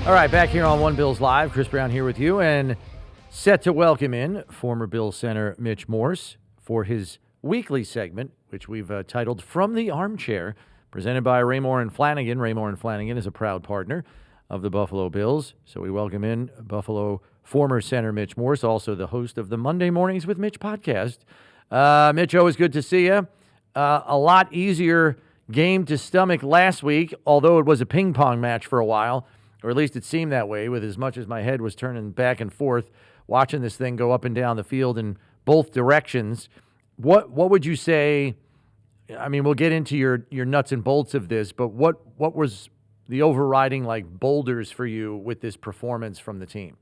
All right, back here on One Bills Live. Chris Brown here with you, and set to welcome in former Bills center Mitch Morse for his weekly segment, which we've titled From the Armchair, presented by Raymore and Flanagan. Raymore and Flanagan is a proud partner of the Buffalo Bills, so we welcome in Buffalo former center Mitch Morse, also the host of the Monday Mornings with Mitch podcast. Mitch, always good to see you. A lot easier game to stomach last week, although it was a ping pong match for a while. Or at least it seemed that way, with as much as my head was turning back and forth, watching this thing go up and down the field in both directions. What would you say? I mean, we'll get into your nuts and bolts of this, but what was the overriding boulders for you with this performance from the team?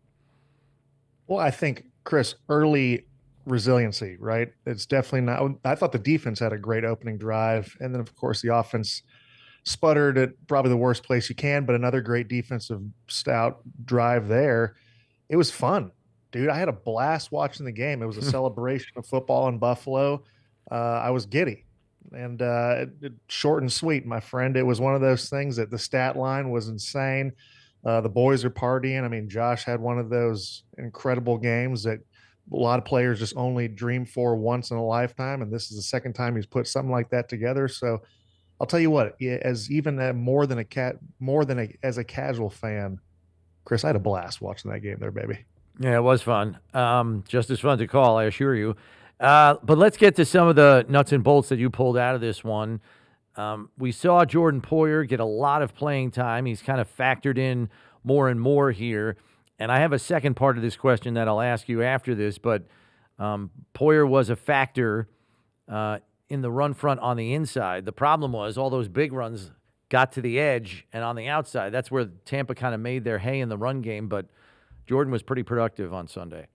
Well, I think, Chris, early resiliency, right? It's definitely not. I thought the defense had a great opening drive, and then of course the offense sputtered at probably the worst place you can, but another great defensive stout drive there. It was fun, dude. I had a blast watching the game. It was a celebration of football in Buffalo. I was giddy, and short and sweet, my friend. It was one of those things that the stat line was insane. The boys are partying. I mean, Josh had one of those incredible games that a lot of players just only dream for once in a lifetime, and this is the second time he's put something like that together. So I'll tell you what, as even as a casual fan, Chris, I had a blast watching that game there, baby. Yeah, it was fun. Just as fun to call, I assure you. But let's get to some of the nuts and bolts that you pulled out of this one. We saw Jordan Poyer get a lot of playing time. He's kind of factored in more and more here. And I have a second part of this question that I'll ask you after this, but Poyer was a factor in the run front on the inside. The problem was all those big runs got to the edge and on the outside. That's where Tampa kind of made their hay in the run game, but Jordan was pretty productive on Sunday.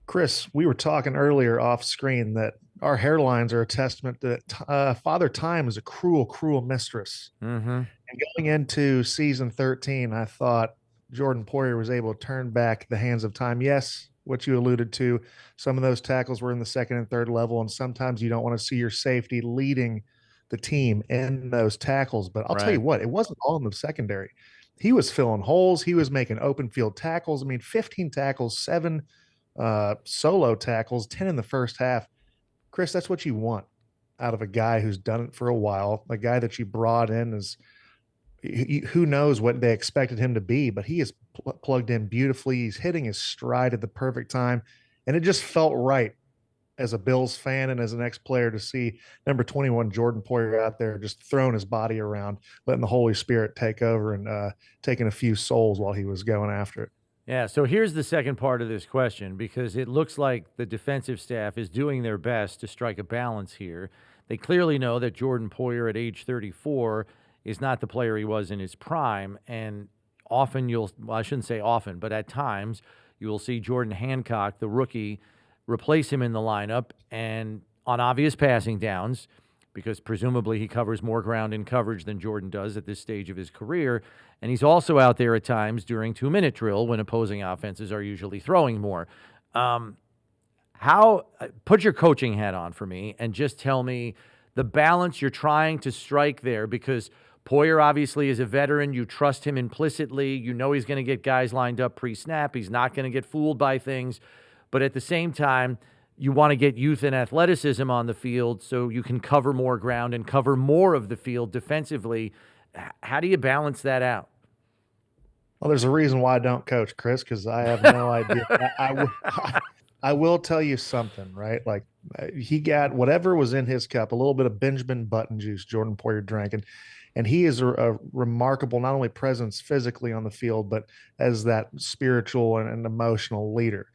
Chris, we were talking earlier off screen that our hairlines are a testament that Father Time is a cruel, cruel mistress. Mm-hmm. And going into season 13, I thought Jordan Poyer was able to turn back the hands of time. Yes, what you alluded to, some of those tackles were in the second and third level, and sometimes you don't want to see your safety leading the team in those tackles. But I'll tell you what, it wasn't all in the secondary. He was filling holes. He was making open field tackles. I mean, 15 tackles, 7 solo tackles, 10 in the first half. Chris, that's what you want out of a guy who's done it for a while, a guy that you brought in as who knows what they expected him to be, but he is plugged in beautifully. He's hitting his stride at the perfect time. And it just felt right as a Bills fan and as an ex-player to see number 21 Jordan Poyer out there just throwing his body around, letting the Holy Spirit take over and taking a few souls while he was going after it. Yeah, so here's the second part of this question, because it looks like the defensive staff is doing their best to strike a balance here. They clearly know that Jordan Poyer at age 34 is not the player he was in his prime, and often I shouldn't say often, but at times you will see Jordan Hancock, the rookie, replace him in the lineup, and on obvious passing downs, because presumably he covers more ground in coverage than Jordan does at this stage of his career, and he's also out there at times during 2-minute drill when opposing offenses are usually throwing more. Put your coaching hat on for me and just tell me the balance you're trying to strike there, because Poyer obviously is a veteran. You trust him implicitly. You know he's going to get guys lined up pre-snap. He's not going to get fooled by things. But at the same time, you want to get youth and athleticism on the field so you can cover more ground and cover more of the field defensively. How do you balance that out? Well, there's a reason why I don't coach, Chris, because I have no idea. I will tell you something, right? Like, he got whatever was in his cup, a little bit of Benjamin Button juice Jordan Poyer drank, and he is a remarkable not only presence physically on the field, but as that spiritual and emotional leader.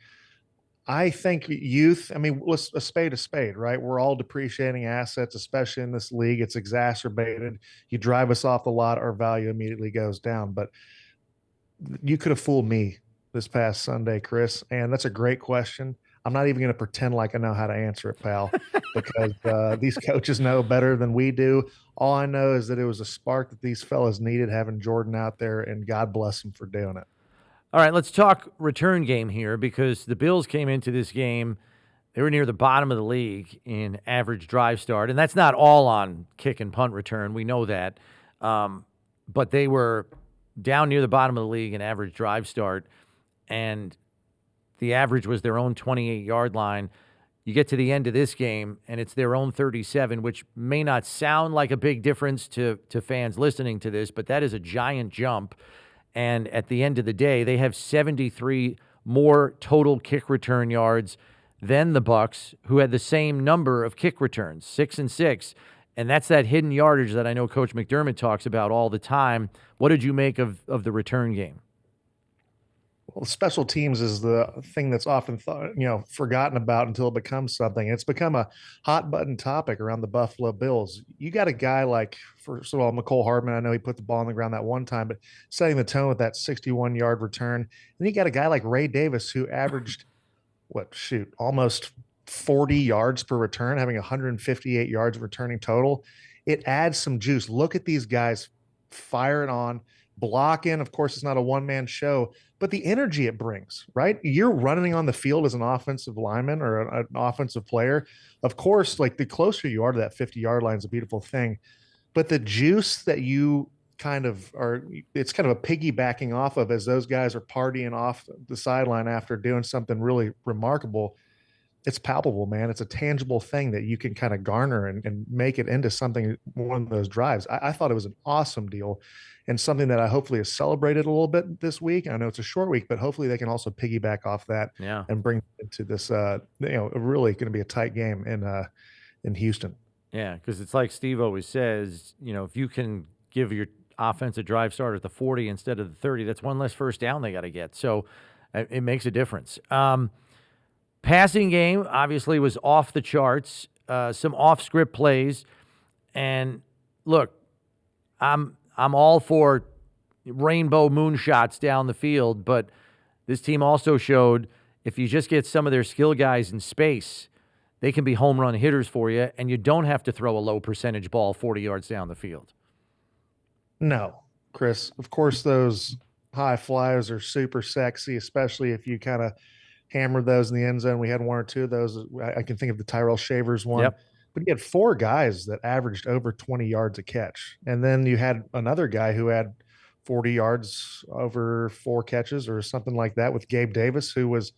I think youth, I mean, let's a spade, right? We're all depreciating assets, especially in this league. It's exacerbated. You drive us off the lot, our value immediately goes down. But you could have fooled me this past Sunday, Chris, and that's a great question. I'm not even going to pretend like I know how to answer it, pal, because these coaches know better than we do. All I know is that it was a spark that these fellas needed, having Jordan out there, and God bless them for doing it. All right, let's talk return game here, because the Bills came into this game, they were near the bottom of the league in average drive start, and that's not all on kick and punt return. We know that. But they were down near the bottom of the league in average drive start, and the average was their own 28-yard line. You get to the end of this game, and it's their own 37, which may not sound like a big difference to fans listening to this, but that is a giant jump. And at the end of the day, they have 73 more total kick return yards than the Bucs, who had the same number of kick returns, 6 and 6. And that's that hidden yardage that I know Coach McDermott talks about all the time. What did you make of the return game? Well, special teams is the thing that's often thought, forgotten about until it becomes something. It's become a hot button topic around the Buffalo Bills. You got a guy like, first of all, McCole Hardman. I know he put the ball on the ground that one time, but setting the tone with that 61-yard return. And you got a guy like Ray Davis who averaged, almost 40 yards per return, having 158 yards returning total. It adds some juice. Look at these guys firing on, blocking. Of course, it's not a one-man show, but the energy it brings, right? You're running on the field as an offensive lineman or an offensive player. Of course, like the closer you are to that 50-yard line is a beautiful thing, but the juice that you it's kind of a piggybacking off of as those guys are partying off the sideline after doing something really remarkable. It's palpable, man. It's a tangible thing that you can kind of garner and make it into something, one of those drives. I thought it was an awesome deal and something that I hopefully is celebrated a little bit this week. I know it's a short week, but hopefully they can also piggyback off that and bring it into this, really going to be a tight game in Houston. Yeah, because it's like Steve always says, if you can give your offense a drive start at the 40 instead of the 30, that's one less first down they got to get. So it makes a difference. Passing game obviously was off the charts. Some off-script plays, and look, I'm all for rainbow moonshots down the field, but this team also showed if you just get some of their skill guys in space, they can be home run hitters for you, and you don't have to throw a low percentage ball 40 yards down the field. No, Chris. Of course, those high flyers are super sexy, especially if you kind of hammered those in the end zone. We had one or two of those. I can think of the Tyrell Shavers one. Yep. But you had four guys that averaged over 20 yards a catch. And then you had another guy who had 40 yards over 4 catches or something like that with Gabe Davis, who was,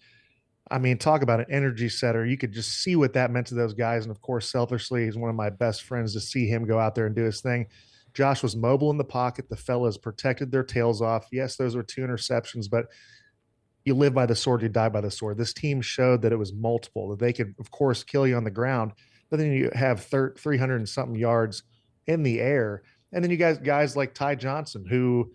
talk about an energy setter. You could just see what that meant to those guys. And of course, selfishly, he's one of my best friends to see him go out there and do his thing. Josh was mobile in the pocket. The fellas protected their tails off. Yes, those were 2 interceptions, but you live by the sword, you die by the sword. This team showed that it was multiple, that they could, of course, kill you on the ground, but then you have 300 and something yards in the air. And then you guys like Ty Johnson, who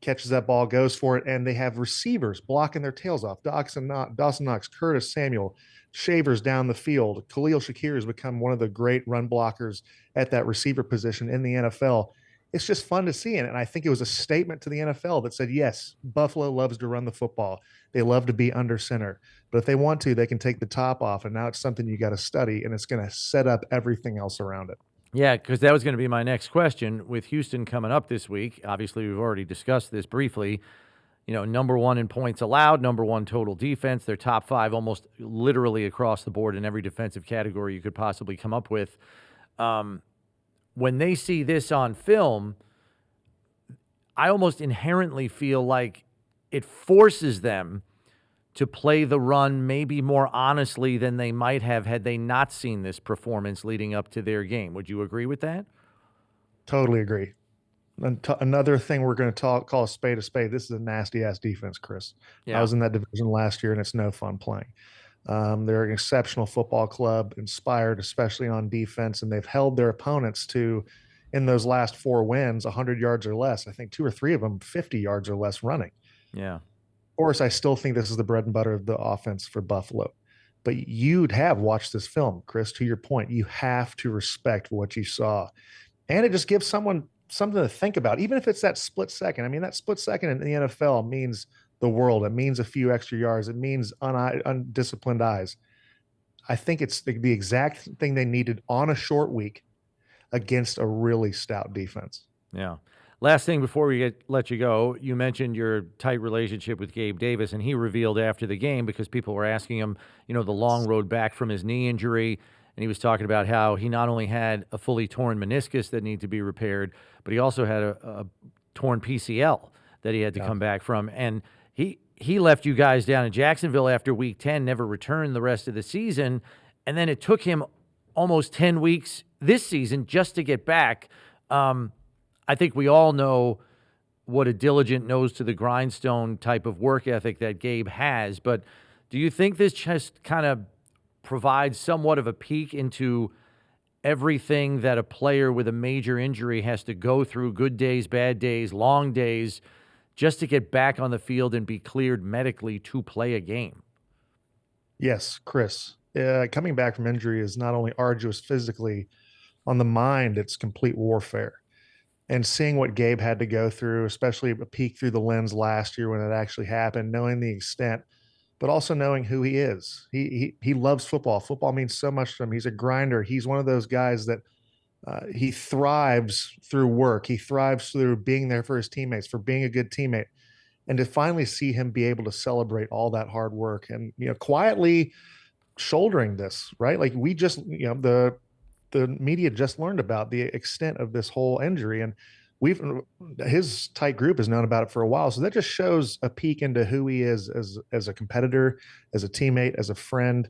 catches that ball, goes for it, and they have receivers blocking their tails off. Dawson Knox, Curtis Samuel, Shavers down the field. Khalil Shakir has become one of the great run blockers at that receiver position in the NFL. It's just fun to see. And I think it was a statement to the NFL that said, yes, Buffalo loves to run the football. They love to be under center. But if they want to, they can take the top off. And now it's something you got to study, and it's going to set up everything else around it. Yeah, because that was going to be my next question. With Houston coming up this week, obviously we've already discussed this briefly. Number 1 in points allowed, number 1 total defense. They're top 5 almost literally across the board in every defensive category you could possibly come up with. When they see this on film, I almost inherently feel like it forces them to play the run maybe more honestly than they might have had they not seen this performance leading up to their game. Would you agree with that? Totally agree. Another thing we're going to call a spade. This is a nasty-ass defense, Chris. Yeah. I was in that division last year, and it's no fun playing. They're an exceptional football club, inspired especially on defense, and they've held their opponents to, in those last 4 wins, 100 yards or less. I think 2 or 3 of them 50 yards or less running. Yeah. Of course, I still think this is the bread and butter of the offense for Buffalo. But you'd have watched this film, Chris, to your point. You have to respect what you saw. And it just gives someone something to think about, even if it's that split second. That split second in the NFL means the world. It means a few extra yards. It means undisciplined eyes. I think it's the exact thing they needed on a short week against a really stout defense. Yeah. Last thing before we let you go, you mentioned your tight relationship with Gabe Davis, and he revealed after the game, because people were asking him, the long road back from his knee injury, and he was talking about how he not only had a fully torn meniscus that needed to be repaired, but he also had a torn PCL that he had to come back from. And he left you guys down in Jacksonville after week 10, never returned the rest of the season. And then it took him almost 10 weeks this season just to get back. I think we all know what a diligent nose to the grindstone type of work ethic that Gabe has. But do you think this just kind of provides somewhat of a peek into everything that a player with a major injury has to go through, good days, bad days, long days, just to get back on the field and be cleared medically to play a game? Yes, Chris. Coming back from injury is not only arduous physically, on the mind, it's complete warfare. And seeing what Gabe had to go through, especially a peek through the lens last year when it actually happened, knowing the extent, but also knowing who he is. He loves football. Football means so much to him. He's a grinder. He's one of those guys that he thrives through work. He thrives through being there for his teammates, for being a good teammate. And to finally see him be able to celebrate all that hard work and, quietly shouldering this, right? Like we just, the media just learned about the extent of this whole injury, and his tight group has known about it for a while. So that just shows a peek into who he is as a competitor, as a teammate, as a friend.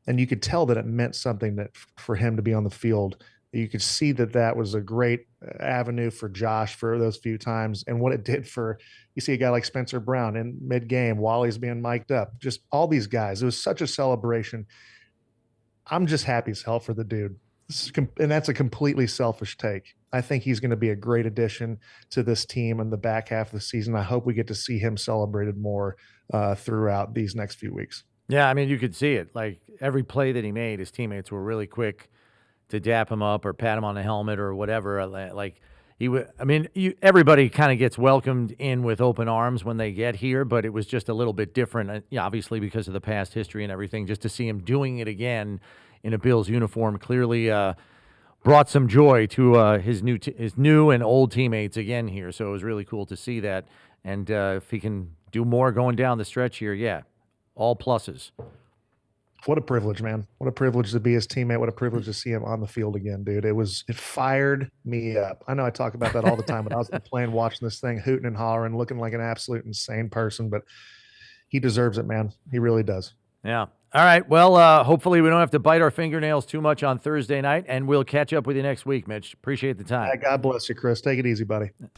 And you could tell that it meant something that for him to be on the field. You could see that was a great avenue for Josh for those few times, and what it did for, you see a guy like Spencer Brown in mid game while he's being mic'd up, just all these guys. It was such a celebration. I'm just happy as hell for the dude. And that's a completely selfish take. I think he's going to be a great addition to this team in the back half of the season. I hope we get to see him celebrated more throughout these next few weeks. Yeah, I mean, you could see it. Like every play that he made, his teammates were really quick to dap him up or pat him on the helmet or whatever. Like everybody kind of gets welcomed in with open arms when they get here, but it was just a little bit different, obviously because of the past history and everything. Just to see him doing it again in a Bills uniform clearly brought some joy to his new and old teammates again here. So it was really cool to see that. And if he can do more going down the stretch here, yeah, all pluses. What a privilege, man. What a privilege to be his teammate. What a privilege to see him on the field again, dude. It fired me up. I know I talk about that all the time, but I was playing, watching this thing, hooting and hollering, looking like an absolute insane person, but he deserves it, man. He really does. Yeah. All right. Well, hopefully we don't have to bite our fingernails too much on Thursday night, and we'll catch up with you next week, Mitch. Appreciate the time. God bless you, Chris. Take it easy, buddy.